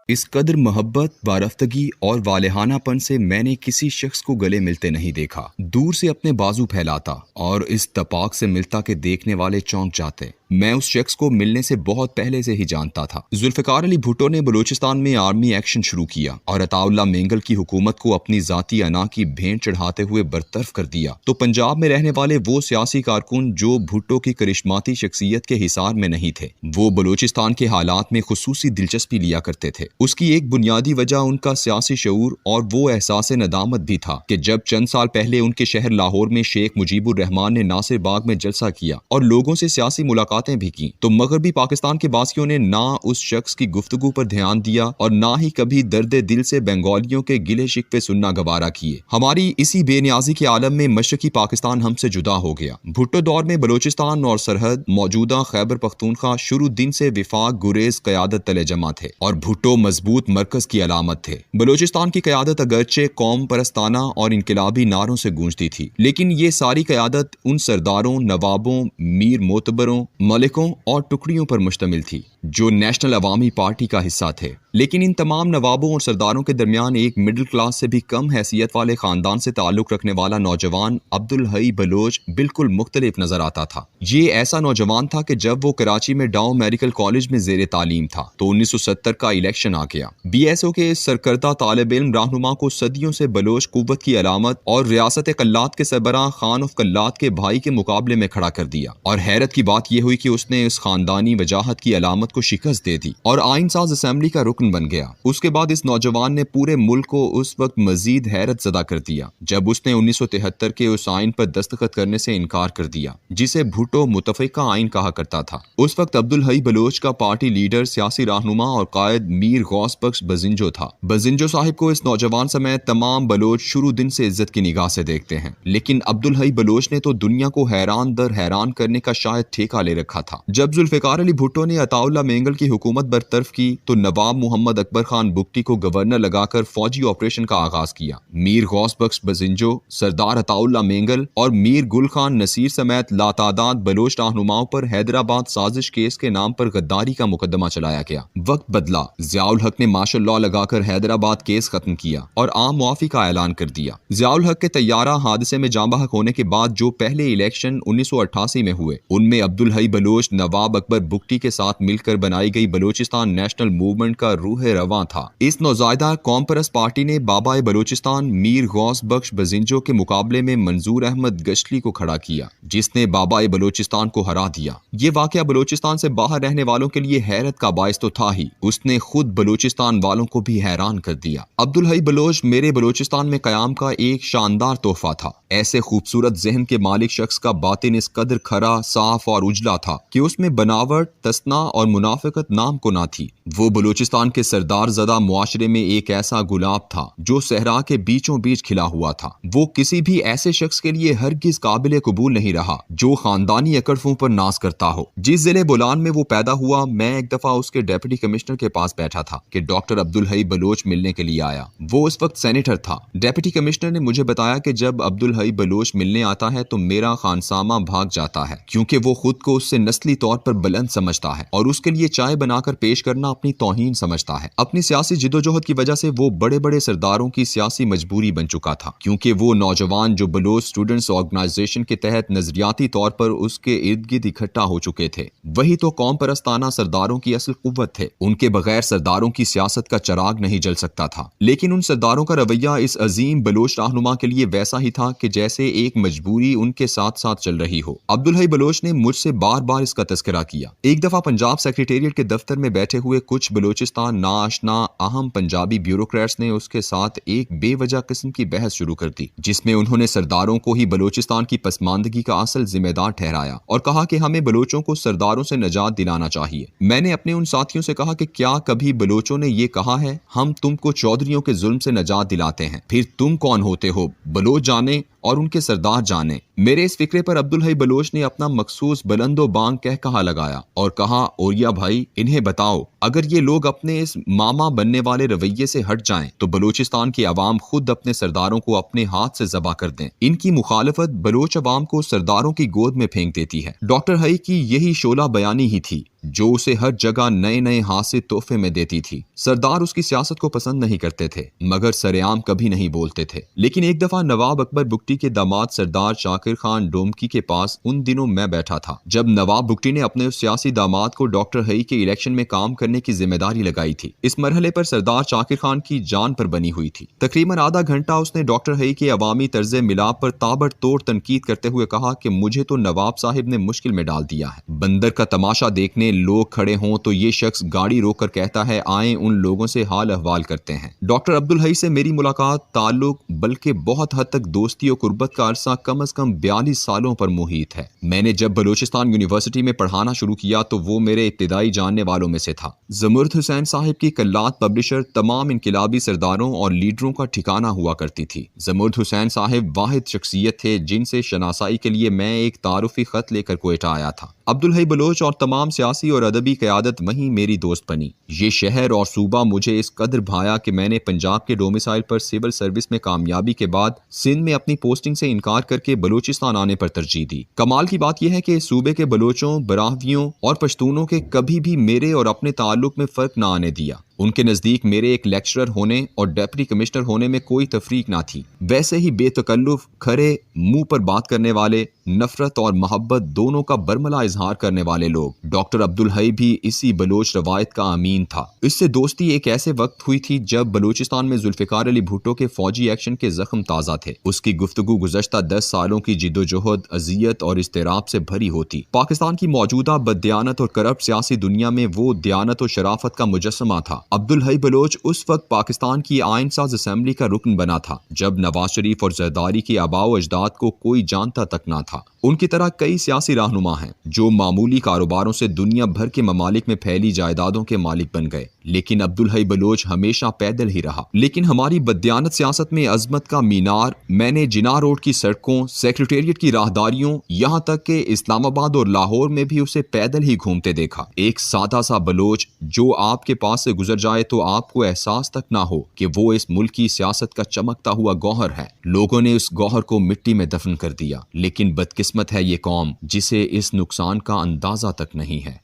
इस कदर मोहब्बत, वारफ्तगी और वालेहानापन से मैंने किसी शख्स को गले मिलते नहीं देखा। दूर से अपने बाजू फैलाता और इस तपाक से मिलता कि देखने वाले चौंक जाते। मैं उस शख्स को मिलने से बहुत पहले से ही जानता था। जुल्फ़िकार अली भुट्टो ने बलूचिस्तान में आर्मी एक्शन शुरू किया और अताउल्लाह मेंगल की हुकूमत को अपनी जाती अना की भेंट चढ़ाते हुए बरतरफ कर दिया, तो पंजाब में रहने वाले वो सियासी कारकुन जो भुट्टो की करिश्माती शख्सियत के हिसार में नहीं थे, वो बलूचिस्तान के हालात में खुसूसी दिलचस्पी लिया करते थे। उसकी एक बुनियादी वजह उनका सियासी शऊर और वो एहसास नदामत भी था कि जब चंद साल पहले उनके शहर लाहौर में शेख मुजीबुर रहमान ने नासिर बाग में जलसा किया और लोगों से सियासी मुलाकातें भी की, तो मगरबी पाकिस्तान के बासियों ने ना उस शख्स की गुफ्तगू पर ध्यान दिया और ना ही कभी दर्दे दिल से बंगालियों के गिले शिकवे सुनना गवारा किए। हमारी इसी बेनियाजी के आलम में मशरकी पाकिस्तान हमसे जुदा हो गया। भुट्टो दौर में बलूचिस्तान और सरहद मौजूदा खैबर पख्तूनख्वा शुरू दिन से विफाक गुरेज क़यादत तले जमा थे और भुट्टो मजबूत मरकज की अलामत थे। बलूचिस्तान की क़यादत अगरचे कौम परस्ताना और इनकलाबी नारों से गूंजती थी, लेकिन ये सारी क़यादत उन सरदारों, नवाबों, मीर मोतबरों, मलिकों और टुकड़ियों पर मुश्तमिल थी जो नेशनल अवामी पार्टी का हिस्सा थे। लेकिन इन तमाम नवाबों और सरदारों के दरमियान एक मिडिल क्लास से भी कम हैसियत वाले खानदान से ताल्लुक रखने वाला नौजवान अब्दुल हई बलोच बिल्कुल मुख्तलिफ नजर आता था। ये ऐसा नौजवान था कि जब वो कराची में डाउ मेडिकल कॉलेज में जेरे तालीम था तो 1970 का इलेक्शन आ गया। BSO के सरकर्दा तालिब इल्म रहनुमा को सदियों से बलोच कुव्वत की अलामत और रियासत कल्लात के सरबराह खान ऑफ कल्लात के भाई के मुकाबले में खड़ा कर दिया। और हैरत की बात यह हुई कि उसने इस खानदानी वजाहत की अलामत को शिकस्त दे दी और आइन साज असेंबली का रुकन बन गया। उसके बाद इस नौजवान ने पूरे मुल्क को उस वक्त मजीद हैरत ज़दा कर दिया जब उसने 1973 के उस आइन पर दस्तखत करने से इनकार कर दिया जिसे भुट्टो मुतफ़िका आइन कहा करता था। उस वक्त अब्दुल हई बलोच का पार्टी लीडर, सियासी रहनुमा और कायद मीर गौस बख्श बजिंजो था। बजिंजो साहिब को इस नौजवान समेत तमाम बलोच शुरू दिन से इज्जत की निगाह से देखते हैं, लेकिन अब्दुल हई बलोच ने तो दुनिया को हैरान दर हैरान करने का शायद ठेका ले रखा था। जब जुल्फ़िकार अली भुट्टो ने अताउल्लाह मेंगल की हुकूमत बरतरफ की तो नवाब मोहम्मद अकबर खान बुगटी को गवर्नर लगाकर फौजी ऑपरेशन का आगाज किया। मीर गौस बख्श बजिंजो, सरदार अताउल्लाह मेंगल और मीर गुल खान नसीर समेत लातादाद बलोच रहनुमाओं पर हैदराबाद साजिश केस के नाम पर गद्दारी का मुकदमा चलाया गया। वक्त बदला, ज़ियाउल हक ने मार्शल लॉ लगाकर हैदराबाद केस खत्म किया और आम मुआफी का ऐलान कर दिया। ज़ियाउल हक के तैयारा हादसे में जाँ बहक होने के बाद जो पहले इलेक्शन 1988 में हुए, उनमें अब्दुल हई बलोच नवाब अकबर बुगटी के साथ मिलकर बनाई गई बलूचिस्तान नेशनल मूवमेंट का रूह रवां था। इस नौजायदा कौम परस्त पार्टी ने बाबाए बलूचिस्तान मीर गौस बख्श बजिंजो के मुकाबले में मंजूर अहमद गशली को खड़ा किया, जिसने बाबाए बलूचिस्तान को हरा दिया। ये वाकया बलूचिस्तान से बाहर रहने वालों के लिए हैरत का बायस तो था ही, उसने खुद बलूचिस्तान वालों को भी हैरान कर दिया। अब्दुल हई बलोच मेरे बलूचिस्तान में कयाम का एक शानदार तोहफा था। ऐसे खूबसूरत जहन के मालिक शख्स का बातिन इस कदर खरा, साफ और उजला था कि उसमें बनावट, तसना और मुनाफिकत नाम को ना थी। वो बलूचिस्तान के सरदार ज़दा मुआशरे में एक ऐसा गुलाब था जो सहरा के बीचों बीच खिला हुआ था। वो किसी भी ऐसे शख्स के लिए हरगिज काबिल कबूल नहीं रहा जो खानदानी अकड़फों पर नाज करता हो। जिस जिले बोलान में वो पैदा हुआ, मैं एक दफा उसके डेप्यूटी कमिश्नर के पास बैठा था कि डॉक्टर अब्दुल हई बलोच मिलने के लिए आया। वो उस वक्त सेनेटर था। डेप्यूटी कमिश्नर ने मुझे बताया कि जब अब्दुल हई बलोच मिलने आता है तो मेरा खानसामा भाग जाता है, क्योंकि वो खुद को उससे नस्ली तौर पर बुलंद समझता है और उसके लिए चाय बनाकर पेश करना अपनी तौहीन समझता है। अपनी सियासी जिदोजहद की वजह से वो बड़े बड़े सरदारों की सियासी मजबूरी बन चुका था, क्योंकि वो नौजवान जो बलोच स्टूडेंट्स ऑर्गेनाइजेशन के तहत नजरियाती तौर पर उसके इर्द गिर्द इकट्ठा हो चुके थे, वही तो कौम परस्ताना सरदारों की असल कुव्वत थे। उनके बगैर सरदारों की सियासत का चराग नहीं जल सकता था। लेकिन उन सरदारों का रवैया इस अजीम बलोच रहनुमा के लिए वैसा ही था कि जैसे एक मजबूरी उनके साथ साथ चल रही हो। अब्दुल हई बलोच ने मुझसे बार बार इसका तस्करा किया। एक दफा पंजाब सेक्रेटेरिएट के दफ्तर में बैठे हुए कुछ बलूचिस्तान नाआशना अहम पंजाबी ब्यूरोक्रेट्स ने उसके साथ एक बेवजह किस्म की बहस शुरू कर दी, जिसमें उन्होंने सरदारों को ही बलूचिस्तान की पसमानदगी का असल जिम्मेदार ठहराया और कहा कि हमें बलोचों को सरदारों से निजात दिलाना चाहिए। मैंने अपने उन साथियों से कहा कि क्या कभी बलोचों ने ये कहा है हम तुमको चौधरियों के जुल्म से निजात दिलाते हैं, फिर तुम कौन होते हो? बलोच जाने और उनके सरदार जाने। मेरे इस फिक्रे पर अब्दुल हई बलोच ने अपना मखसूस बुलंदो बांग कह कहा लगाया और कहा, ओरिया भाई, इन्हें बताओ, अगर ये लोग अपने इस मामा बनने वाले रवैये से हट जाएं तो बलूचिस्तान की आवाम खुद अपने सरदारों को अपने हाथ से ज़बा कर दें। इनकी मुखालफत बलोच अवाम को सरदारों की गोद में फेंक देती है। डॉक्टर हई की यही शोला बयानी ही थी जो उसे हर जगह नए नए हासिल तोहफे में देती थी। सरदार उसकी सियासत को पसंद नहीं करते थे, मगर सरेआम कभी नहीं बोलते थे। लेकिन एक दफा नवाब अकबर बुगटी के दामाद सरदार शाकिर खान डोमकी के पास उन दिनों मैं बैठा था, जब नवाब बुगटी ने अपने उस सियासी दामाद को डॉक्टर हई के इलेक्शन में काम करने की जिम्मेदारी लगाई थी। इस मरहले पर सरदार शाकिर खान की जान पर बनी हुई थी। तकरीबन आधा घंटा उसने डॉक्टर हई के अवामी तर्जे मिलाप पर ताबड़तोड़ तनकीद करते हुए कहा कि मुझे तो नवाब साहिब ने मुश्किल में डाल दिया है। बंदर का तमाशा देखने लोग खड़े हों तो ये शख्स गाड़ी रोककर कहता है आए उन लोगों से हाल अहवाल करते हैं। डॉक्टर अब्दुल हई से मेरी मुलाकात, ताल्लुक, बल्कि बहुत हद तक दोस्ती और कुर्बत का अरसा कम से कम 42 सालों पर मुहित है। मैंने जब बलूचिस्तान यूनिवर्सिटी में पढ़ाना शुरू किया तो वो मेरे इब्तिदाई जानने वालों में से था। ज़मुर्द हुसैन साहिब की कल्लात पब्लिशर तमाम इनकिलाबी सरदारों और लीडरों का ठिकाना हुआ करती थी। ज़मुर्द हुसैन साहिब वाहिद शख्सियत थे जिनसे शनासाई के लिए मैं एक तारुफी खत लेकर कोयटा आया था। अब्दुल हई बलोच और तमाम सियासी और अदबी क़यादत वहीं मेरी दोस्त बनी। ये शहर और सूबा मुझे इस कदर भाया कि मैंने पंजाब के डोमिसाइल पर सिविल सर्विस में कामयाबी के बाद सिंध में अपनी पोस्टिंग से इनकार करके बलूचिस्तान आने पर तरजीह दी। कमाल की बात यह है कि इस सूबे के बलोचों, बराहवियों और पश्तूनों के कभी भी मेरे और अपने ताल्लुक में फर्क न आने दिया। उनके नजदीक मेरे एक लेक्चरर होने और डिप्टी कमिश्नर होने में कोई तफरीक ना थी। वैसे ही बेतकल्लुफ, खरे, मुंह पर बात करने वाले, नफरत और मोहब्बत दोनों का बरमला इजहार करने वाले लोग। डॉक्टर अब्दुल हई भी इसी बलोच रवायत का अमीन था। इससे दोस्ती एक ऐसे वक्त हुई थी जब बलूचिस्तान में जुल्फिकार अली भुट्टो के फौजी एक्शन के जख्म ताज़ा थे। उसकी गुफ्तगू गुज़श्ता 10 सालों की जिद्दोजहद, अजियत और इस्तेराब से भरी होती। पाकिस्तान की मौजूदा बददियानत और करप्ट सियासी दुनिया में वो दियानत और शराफत का मुजस्समा था। अब्दुल हई बलोच उस वक्त पाकिस्तान की आइन साज असेंबली का रुकन बना था जब नवाज शरीफ और जरदारी के आबाओ अजदाद को कोई जानता तक ना था। उनकी तरह कई सियासी रहनुमा हैं जो मामूली कारोबारों से दुनिया भर के ममालिक में फैली जायदादों के मालिक बन गए, लेकिन अब्दुल हई बलोच हमेशा पैदल ही रहा। लेकिन हमारी बददियानत सियासत में अजमत का मीनार, मैंने जिना रोड की सड़कों, सेक्रेटेरिएट की राहदारियों, यहाँ तक के इस्लामाबाद और लाहौर में भी उसे पैदल ही घूमते देखा। एक सादा सा बलोच जो आपके पास से गुजर जाए तो आपको एहसास तक ना हो कि वो इस मुल्क की सियासत का चमकता हुआ गौहर है। लोगों ने उस गौहर को मिट्टी में दफन कर दिया, लेकिन बदकिस्मत है ये कौम जिसे इस नुकसान का अंदाजा तक नहीं है।